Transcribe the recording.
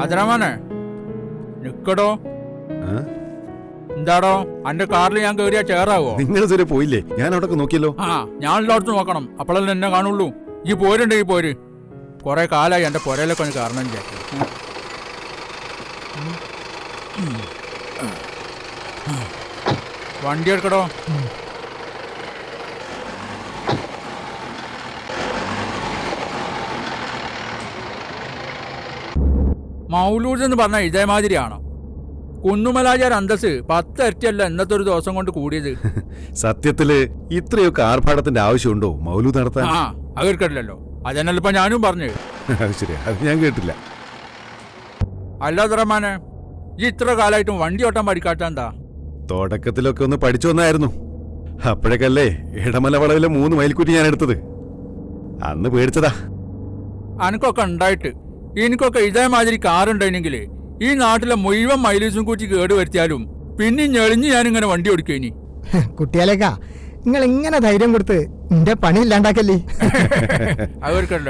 അതിരമാനെ നിക്കടോ. എന്താടോ അന്റെ കാറിൽ ഞാൻ കയറിയാ ചേറാവോ? നിങ്ങൾ ഇതുവരെ പോയില്ലേ? ഞാൻ അവിടെ നോക്കിയല്ലോ. ഞാൻ എല്ലായിടത്തും നോക്കണം, അപ്പോഴല്ലേ എന്നെ കാണുള്ളൂ. ഈ പോരുണ്ടെങ്കിൽ പോര്. കൊറേ കാലായി എന്റെ പുരയിലൊക്കെ ഒന്ന് കാരണം വണ്ടി എടുക്കടോ. മൗലൂദ് എന്ന് പറഞ്ഞാൽ ഇതേമാതിരിയാണോ? കുന്നുമലാചാര അന്തസ് 10 ഇരട്ടിയല്ല ഇന്നത്തെ ഒരു ദിവസം കൊണ്ട് കൂടിയത്. സത്യത്തില് ഇത്രയൊക്കെ ആർഭാടത്തിന്റെ ആവശ്യമുണ്ടോ മൗലൂദ് നടത്താൻ? അവർക്കല്ലോ, അതന്നല്ല ഇപ്പൊ ഞാനും പറഞ്ഞു. ശരിയാ, അത് ഞാൻ കേട്ടില്ല. അല്ലാതെ റഹ്മാനെ, ഈ ഇത്ര കാലമായിട്ടും വണ്ടി ഓട്ടാൻ പഠിക്കാത്ത എന്താ? തുടക്കത്തിലൊക്കെ ഒന്ന് പഠിച്ചു വന്നായിരുന്നു. അപ്പോഴേക്കല്ലേ ഇടമല വളവിലെ 3 മൈൽക്കുറ്റി ഞാൻ എടുത്തത്. അന്ന് പേടിച്ചതാ. അനക്കൊക്കെ ഉണ്ടായിട്ട് എനിക്കൊക്കെ ഇതേമാതിരി കാറുണ്ടെങ്കിൽ ഈ നാട്ടിലെ മുഴുവൻ മൈലേജും കൂട്ടി കേട് വരുത്തിയാലും പിന്നെ ഞെളിഞ്ഞ് ഞാനിങ്ങനെ വണ്ടി ഓടിക്കേനി. കുട്ടിയാലേക്കാ നിങ്ങൾ ഇങ്ങനെ ധൈര്യം കൊടുത്ത് എന്റെ പണി ഇല്ലാണ്ടാക്കല്ലേ. അവർക്കല്ല